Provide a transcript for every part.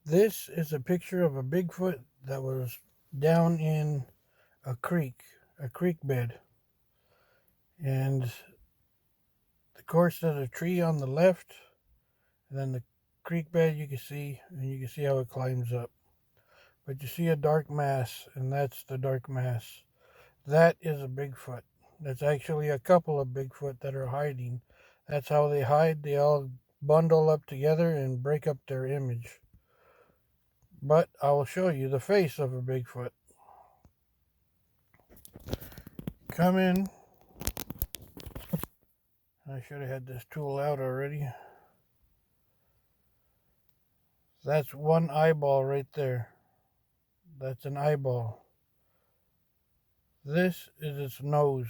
This is a picture of a Bigfoot that was down in a creek bed. And of course there's a tree on the left, and then the creek bed you can see, and you can see how it climbs up. But you see a dark mass, and that's the dark mass. That is a Bigfoot. That's actually a couple of Bigfoot that are hiding. That's how they hide. They all bundle up together and break up their image. But I will show you the face of a Bigfoot. Come in. I should have had this tool out already. That's one eyeball right there. That's an eyeball. This is its nose.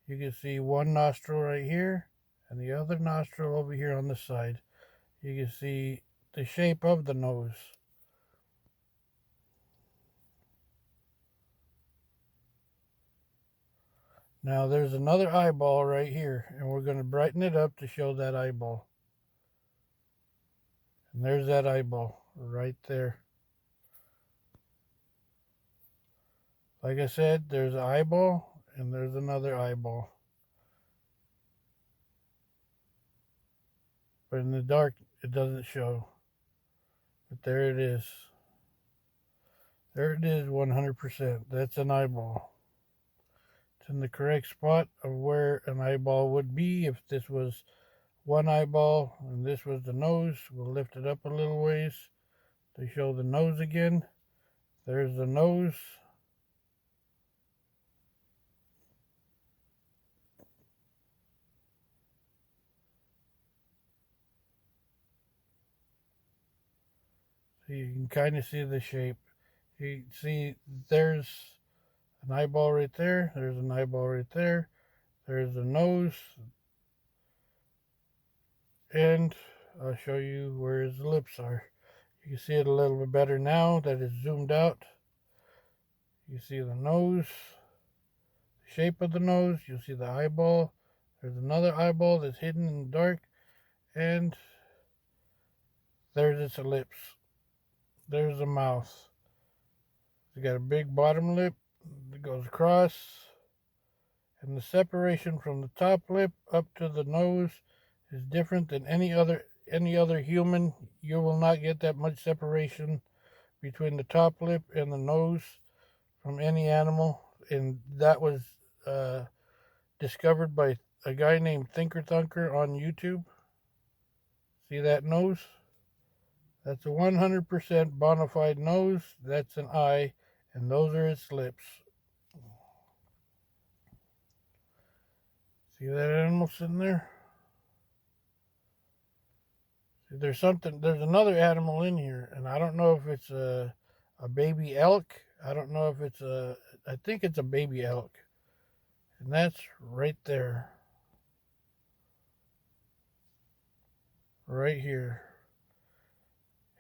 You can see one nostril right here and the other nostril over here on the side. You can see the shape of the nose. Now there's another eyeball right here, and we're going to brighten it up to show that eyeball. And there's that eyeball right there. Like I said, there's an eyeball and there's another eyeball. But in the dark, it doesn't show. But there it is. There it is, 100%. That's an eyeball. It's in the correct spot of where an eyeball would be if this was one eyeball and this was the nose. We'll lift it up a little ways to show the nose again. There's the nose. So you can kind of see the shape. You see there's an eyeball right there. There's an eyeball right there. There's the nose. And I'll show you where his lips are. You can see it a little bit better now that it's zoomed out. You see the nose, the shape of the nose. You'll see the eyeball. There's another eyeball that's hidden in the dark. And there's its lips. There's the mouth. It's got a big bottom lip that goes across. And the separation from the top lip up to the nose is different than any other human. You will not get that much separation between the top lip and the nose from any animal. And that was discovered by a guy named Thinker Thunker on YouTube. See that nose? That's a 100% bona fide nose. That's an eye, and those are its lips. See that animal sitting there? See, there's another animal in here, and I don't know if it's a baby elk. I don't know if I think it's a baby elk. And that's right there. Right here.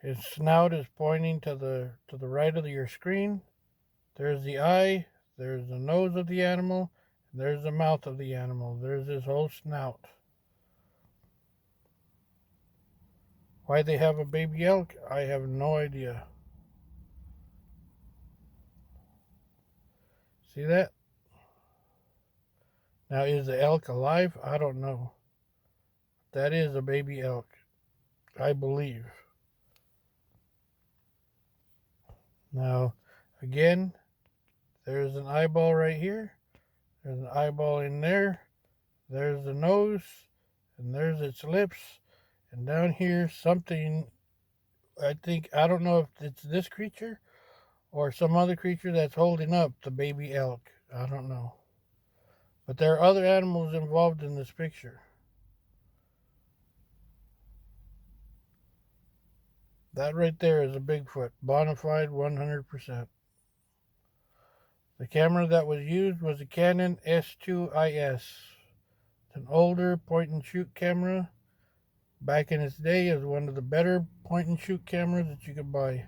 His snout is pointing to the right of your screen. There's the eye, there's the nose of the animal, and there's the mouth of the animal. There's his whole snout. Why they have a baby elk, I have no idea. See that? Now, is the elk alive? I don't know. That is a baby elk, I believe. Now, again, there's an eyeball right here. There's an eyeball in there. There's the nose. And there's its lips. And down here, something, I don't know if it's this creature or some other creature that's holding up the baby elk. I don't know. But there are other animals involved in this picture. That right there is a Bigfoot, bona fide 100%. The camera that was used was a Canon S2IS. It's an older point and shoot camera. Back in its day, it was one of the better point and shoot cameras that you could buy.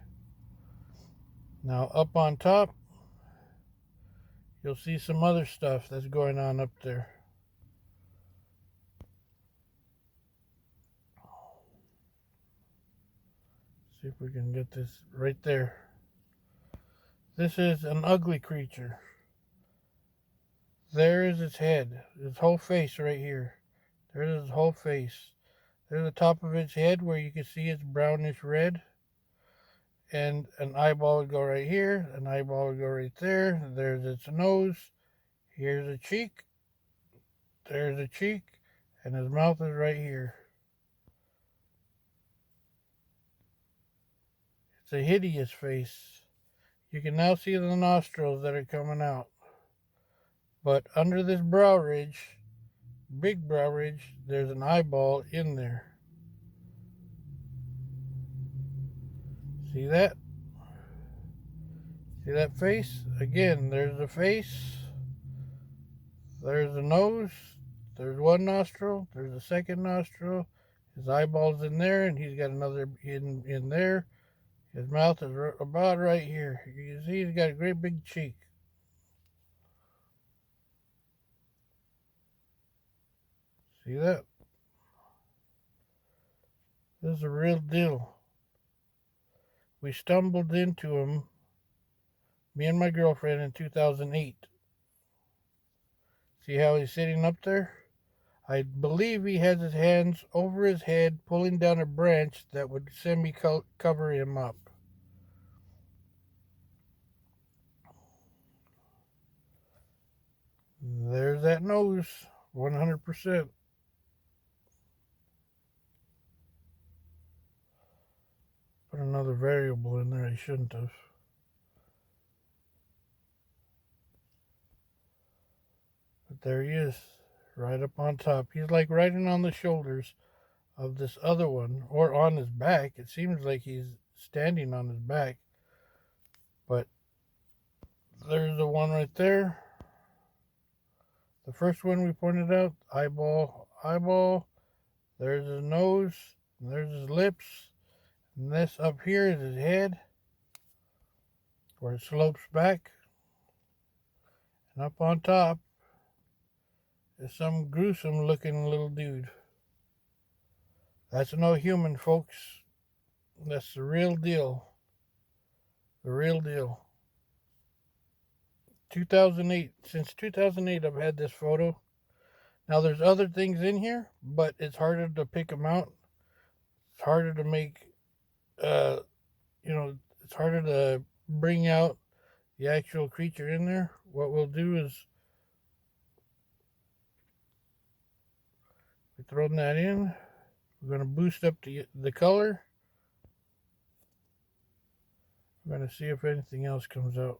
Now up on top, you'll see some other stuff that's going on up there. See if we can get this right there. This is an ugly creature. There is its head, its whole face right here. There's its whole face. There's the top of its head where you can see it's brownish red. And an eyeball would go right here, an eyeball would go right there. There's its nose. Here's a cheek. There's a cheek. And his mouth is right here. It's a hideous face. You can now see the nostrils that are coming out. But under this brow ridge, big brow ridge, there's an eyeball in there. See that? See that face? Again, there's the face. There's the nose. There's one nostril. There's a second nostril. His eyeball's in there, and he's got another in there. His mouth is about right here. You can see he's got a great big cheek. See that? This is a real deal. We stumbled into him, me and my girlfriend, in 2008. See how he's sitting up there? I believe he has his hands over his head, pulling down a branch that would semi-cover him up. There's that nose, 100%. Put another variable in there I shouldn't have. But there he is, right up on top. He's like riding on the shoulders of this other one, or on his back. It seems like he's standing on his back. But there's the one right there. The first one we pointed out, eyeball, eyeball. There's his nose, and there's his lips. And this up here is his head, where it slopes back. And up on top is some gruesome looking little dude. That's no human, folks. That's the real deal. The real deal. 2008. Since 2008, I've had this photo. Now, there's other things in here, but it's harder to pick them out. It's harder to make, it's harder to bring out the actual creature in there. What we'll do is we throw that in. We're going to boost up the color. We're going to see if anything else comes out.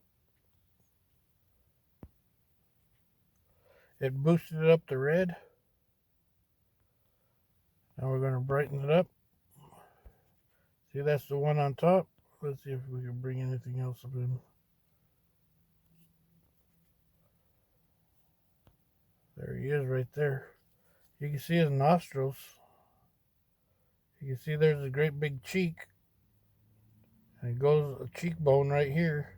It boosted up the red. Now we're going to brighten it up. See, that's the one on top. Let's see if we can bring anything else up in. There he is right there. You can see his nostrils. You can see there's a great big cheek. And it goes a cheekbone right here.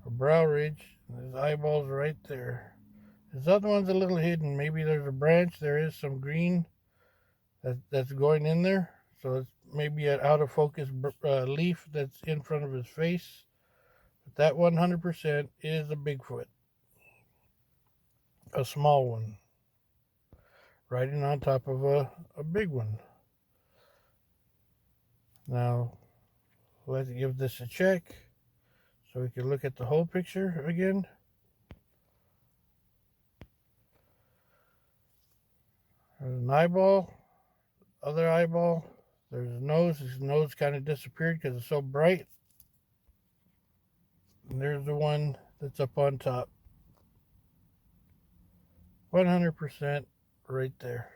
A brow ridge. And his eyeballs right there. This other one's a little hidden. Maybe there's a branch. There is some green that's going in there. So it's maybe an out of focus leaf that's in front of his face. But that 100% is a Bigfoot. A small one. Riding on top of a big one. Now, let's give this a check so we can look at the whole picture again. There's an eyeball, other eyeball. There's a nose. His nose kind of disappeared because it's so bright. And there's the one that's up on top. 100% right there.